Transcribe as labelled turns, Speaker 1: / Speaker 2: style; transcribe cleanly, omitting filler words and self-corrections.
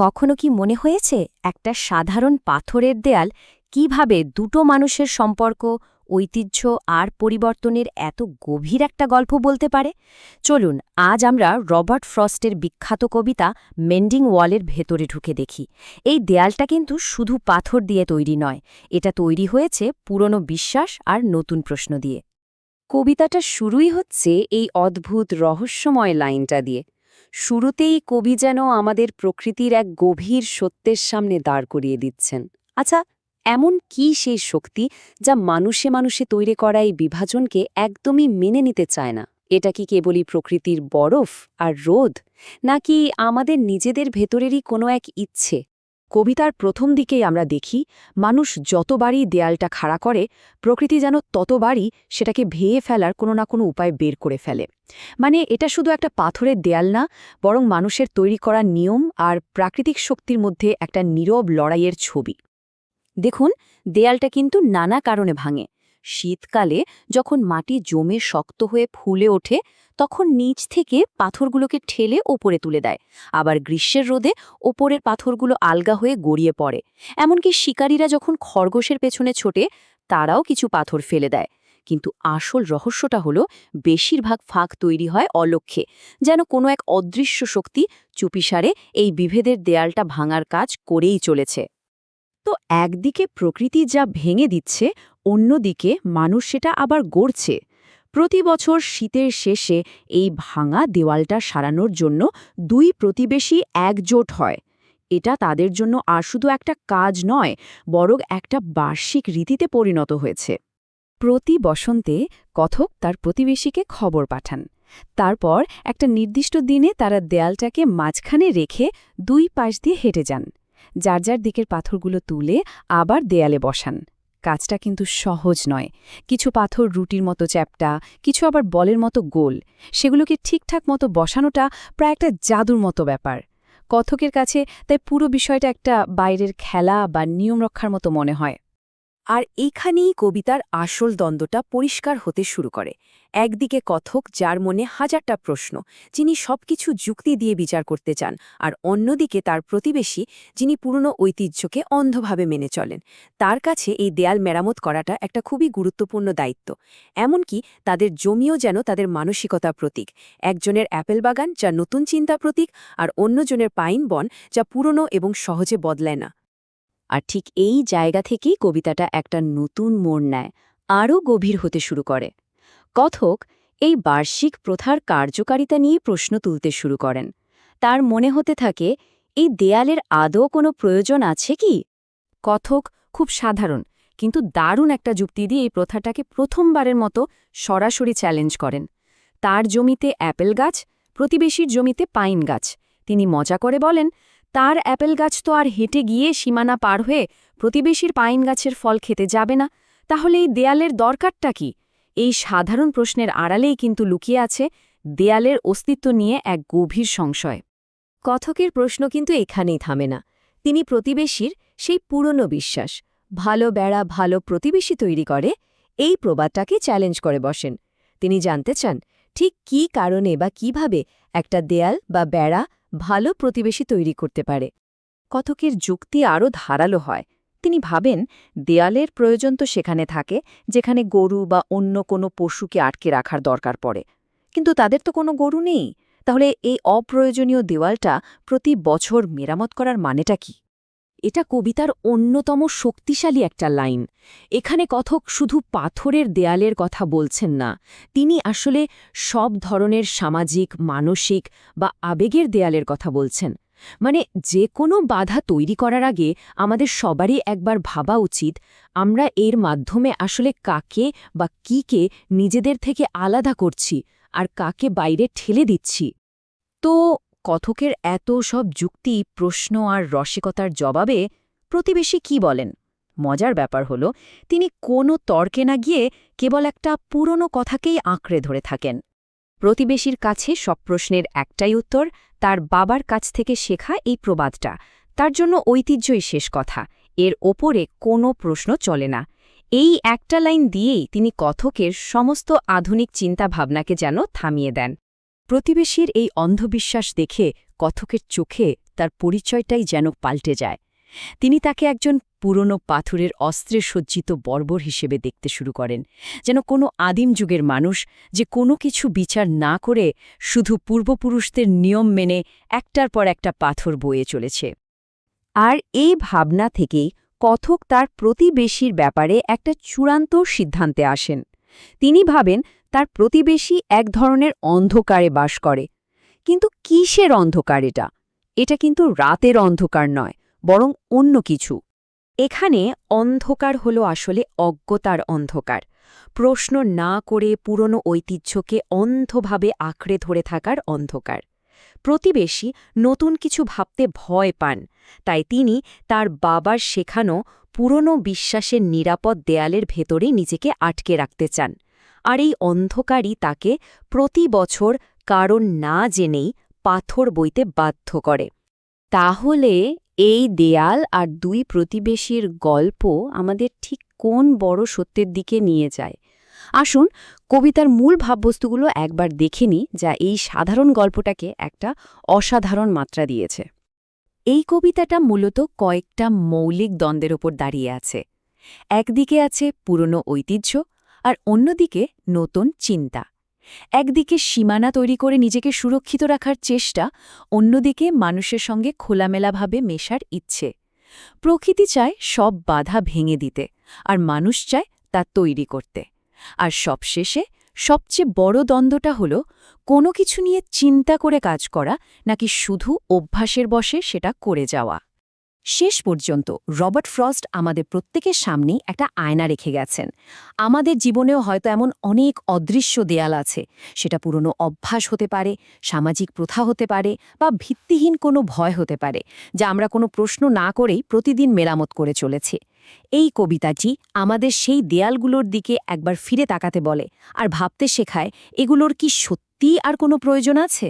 Speaker 1: কখনো কি মনে হয়েছে একটা সাধারণ পাথরের দেয়াল কিভাবে দুটো মানুষের সম্পর্ক, ঐতিহ্য আর পরিবর্তনের এত গভীর একটা গল্প বলতে পারে? চলুন আজ আমরা রবার্ট ফ্রস্টের বিখ্যাত কবিতা মেন্ডিং ওয়ালের ভেতরে ঢুকে দেখি। এই দেয়ালটা কিন্তু শুধু পাথর দিয়ে তৈরি নয়, এটা তৈরি হয়েছে পুরনো বিশ্বাস আর নতুন প্রশ্ন দিয়ে।
Speaker 2: কবিতাটা শুরুই হচ্ছে এই অদ্ভুত রহস্যময় লাইনটা দিয়ে। শুরুতেই কবি যেন আমাদের প্রকৃতির এক গভীর সত্যের সামনে দাঁড় করিয়ে দিচ্ছেন। আচ্ছা, এমন কি সেই শক্তি যা মানুষে মানুষে তৈরি করা এই বিভাজনকে একদমই মেনে নিতে চায় না? এটা কি কেবলই প্রকৃতির বরফ আর রোদ, নাকি আমাদের নিজেদের ভেতরেরই কোনো এক ইচ্ছে?
Speaker 3: কবিতার প্রথম দিকেই আমরা দেখি মানুষ যতবারই দেয়ালটা খাড়া করে, প্রকৃতি যেন ততবারই সেটাকে ভেঙে ফেলার কোনো না কোনো উপায় বের করে ফেলে। মানে এটা শুধু একটা পাথরের দেয়াল না, বরং মানুষের তৈরি করা নিয়ম আর প্রাকৃতিক শক্তির মধ্যে একটা নীরব লড়াইয়ের ছবি।
Speaker 2: দেখুন, দেয়ালটা কিন্তু নানা কারণে ভাঙে। শীতকালে যখন মাটি জমে শক্ত হয়ে ফুলে ওঠে, তখন নিচ থেকে পাথরগুলোকে ঠেলে ওপরে তুলে দেয়। আবার গ্রীষ্মের রোদে ওপরের পাথরগুলো আলগা হয়ে গড়িয়ে পড়ে। এমনকি শিকারীরা যখন খরগোশের পেছনে ছোটে, তারাও কিছু পাথর ফেলে দেয়। কিন্তু আসল রহস্যটা হলো, বেশিরভাগ ফাঁক তৈরি হয় অলক্ষ্যে, যেন কোনো এক অদৃশ্য শক্তি চুপিসারে এই বিভেদের দেয়ালটা ভাঙার কাজ করেই চলেছে।
Speaker 3: তো একদিকে প্রকৃতি যা ভেঙে দিচ্ছে, অন্যদিকে মানুষ সেটা আবার গড়ছে। প্রতি বছর শীতের শেষে এই ভাঙা দেওয়ালটা সারানোর জন্য দুই প্রতিবেশী একজোট হয়। এটা তাদের জন্য আর শুধু একটা কাজ নয়, বরং একটা বার্ষিক রীতিতে পরিণত হয়েছে। প্রতি বসন্তে কথক তার প্রতিবেশীকে খবর পাঠান। তারপর একটা নির্দিষ্ট দিনে তারা দেয়ালটাকে মাঝখানে রেখে দুই পাশ দিয়ে হেঁটে যান। যার যার দিকের পাথরগুলো তুলে আবার দেয়ালে বসান। কাজটা কিন্তু সহজ নয়। কিছু পাথর রুটির মতো চ্যাপ্টা, কিছু আবার বলের মতো গোল। সেগুলোকে ঠিকঠাক মতো বসানোটা প্রায় একটা জাদুর মতো ব্যাপার। কথকের কাছে তাই পুরো বিষয়টা একটা বাইরের খেলা বা নিয়ম রক্ষার মতো মনে হয়। আর এইখানেই কবিতার আসল দ্বন্দ্বটা পরিষ্কার হতে শুরু করে। একদিকে কথক, যার মনে হাজারটা প্রশ্ন, যিনি সবকিছু যুক্তি দিয়ে বিচার করতে চান, আর অন্যদিকে তার প্রতিবেশী, যিনি পুরনো ঐতিহ্যকে অন্ধভাবে মেনে চলেন। তার কাছে এই দেয়াল মেরামত করাটা একটা খুবই গুরুত্বপূর্ণ দায়িত্ব। এমনকি তাদের জমিও যেন তাদের মানসিকতা প্রতীক। একজনের অ্যাপেল বাগান, যা নতুন চিন্তা প্রতীক, আর অন্যজনের পাইন বন, যা পুরনো এবং সহজে বদলায় না।
Speaker 2: আর ঠিক এই জায়গা থেকেই কবিতাটা একটা নতুন মোড় নেয়, আরও গভীর হতে শুরু করে। কথক এই বার্ষিক প্রথার কার্যকারিতা নিয়ে প্রশ্ন তুলতে শুরু করেন। তার মনে হতে থাকে, এই দেয়ালের আদৌ কোনো প্রয়োজন আছে কি?
Speaker 3: কথক খুব সাধারণ কিন্তু দারুণ একটা যুক্তি দিয়ে এই প্রথাটাকে প্রথমবারের মতো সরাসরি চ্যালেঞ্জ করেন। তার জমিতে অ্যাপেল গাছ, প্রতিবেশীর জমিতে পাইন গাছ। তিনি মজা করে বলেন, তার অ্যাপেল গাছ তো আর হেঁটে গিয়ে সীমানা পার হয়ে প্রতিবেশীর পাইন গাছের ফল খেতে যাবে না, তাহলে এই দেয়ালের দরকারটা কি? এই সাধারণ প্রশ্নের আড়ালেই কিন্তু লুকিয়ে আছে দেয়ালের অস্তিত্ব নিয়ে এক গভীর সংশয়।
Speaker 1: কথকের প্রশ্ন কিন্তু এখানেই থামে না। তিনি প্রতিবেশীর সেই পুরনো বিশ্বাস, ভালো বেড়া ভালো প্রতিবেশী তৈরি করে, এই প্রবাদটাকে চ্যালেঞ্জ করে বসেন। তিনি জানতে চান, ঠিক কী কারণে বা কিভাবে একটা দেয়াল বা বেড়া ভালো প্রতিবেশী তৈরি করতে পারে।
Speaker 3: কথকের যুক্তি আরও ধারালো হয়। তিনি ভাবেন, দেয়ালের প্রয়োজন তো সেখানে থাকে যেখানে গরু বা অন্য কোনো পশুকে আটকে রাখার দরকার পড়ে। কিন্তু তাদের তো কোনো গরু নেই। তাহলে এই অপ্রয়োজনীয় দেওয়ালটা প্রতি বছর মেরামত করার মানেটা কি? এটা কবিতার অন্যতম শক্তিশালী একটা লাইন। এখানে কথক শুধু পাথরের দেয়ালের কথা বলছেন না, তিনি আসলে সব ধরনের সামাজিক, মানসিক বা আবেগের দেয়ালের কথা বলছেন। মানে যে কোনো বাধা তৈরি করার আগে আমাদের সবারই একবার ভাবা উচিত, আমরা এর মাধ্যমে আসলে কাকে বা কিকে নিজেদের থেকে আলাদা করছি আর কাকে বাইরে ঠেলে দিচ্ছি। তো কথকের এত সব যুক্তি, প্রশ্ন আর রসিকতার জবাবে প্রতিবেশী কি বলেন? মজার ব্যাপার হলো, তিনি কোনো তর্কে না গিয়ে কেবল একটা পুরনো কথাকেই আঁকড়ে ধরে থাকেন। প্রতিবেশীর কাছে সব প্রশ্নের একটাই উত্তর, তার বাবার কাছ থেকে শেখা এই প্রবাদটা। তার জন্য ঐতিহ্যই শেষ কথা, এর ওপরে কোনো প্রশ্ন চলে না। এই একটা লাইন দিয়েই তিনি কথকের সমস্ত আধুনিক চিন্তাভাবনাকে যেন থামিয়ে দেন। প্রতিবেশীর এই অন্ধবিশ্বাস দেখে কথকের চোখে
Speaker 1: তার পরিচয়টাই যেন পাল্টে যায়। তিনি তাকে একজন পুরনো পাথরের অস্ত্রে সজ্জিত বর্বর হিসেবে দেখতে শুরু করেন, যেন কোনো আদিম যুগের মানুষ যে কোনো কিছু বিচার না করে শুধু পূর্বপুরুষদের নিয়ম মেনে একটার পর একটা পাথর বয়ে চলেছে।
Speaker 3: আর এই ভাবনা থেকেই কথক তার প্রতিবেশীর ব্যাপারে একটা চূড়ান্ত সিদ্ধান্তে আসেন। তিনি ভাবেন তার প্রতিবেশী এক ধরনের অন্ধকারে বাস করে। কিন্তু কিসের অন্ধকার এটা? এটা কিন্তু রাতের অন্ধকার নয়, বরং অন্য কিছু। এখানে অন্ধকার হলো আসলে অজ্ঞতার অন্ধকার, প্রশ্ন না করে পুরনো ঐতিহ্যকে অন্ধভাবে আঁকড়ে ধরে থাকার অন্ধকার। প্রতিবেশী নতুন কিছু ভাবতে ভয় পান, তাই তিনি তার বাবার শেখানো পুরনো বিশ্বাসের নিরাপদ দেয়ালের ভেতরে নিজেকে আটকে রাখতে চান। আর এই অন্ধকারই তাকে প্রতি বছর কারণ না জেনেই পাথর বইতে বাধ্য করে। তাহলে এই দেয়াল আর দুই প্রতিবেশীর গল্প আমাদের ঠিক কোন বড় সত্যের দিকে নিয়ে যায়? আসুন কবিতার মূল ভাববস্তুগুলো একবার দেখে নিই, যা এই সাধারণ গল্পটাকে একটা অসাধারণ মাত্রা দিয়েছে। এই কবিতাটা মূলত কয়েকটা মৌলিক দ্বন্দ্বের ওপর দাঁড়িয়ে আছে। একদিকে আছে পুরনো ঐতিহ্য, আর অন্যদিকে নতুন চিন্তা। একদিকে সীমানা তৈরি করে নিজেকে সুরক্ষিত রাখার চেষ্টা, অন্যদিকে মানুষের সঙ্গে খোলামেলাভাবে মেশার ইচ্ছে। প্রকৃতি চায় সব বাধা ভেঙে দিতে, আর মানুষ চায় তা তৈরি করতে। আর সবশেষে সবচেয়ে বড় দ্বন্দ্বটা হল কোনো কিছু নিয়ে চিন্তা করে কাজ করা নাকি শুধু অভ্যাসের বশে সেটা করে যাওয়া। শেষ পর্যন্ত রবার্ট ফ্রস্ট আমাদের প্রত্যেকের সামনেই একটা আয়না রেখে গেছেন। আমাদের জীবনেও হয়তো এমন অনেক অদৃশ্য দেয়াল আছে। সেটা পুরনো অভ্যাস হতে পারে, সামাজিক প্রথা হতে পারে, বা ভিত্তিহীন কোনো ভয় হতে পারে, যা আমরা কোনো প্রশ্ন না করেই প্রতিদিন মেরামত করে চলেছি। এই কবিতাটি আমাদের সেই দেয়ালগুলোর দিকে একবার ফিরে তাকাতে বলে, আর ভাবতে শেখায় এগুলোর কি সত্যিই আর কোনো প্রয়োজন আছে।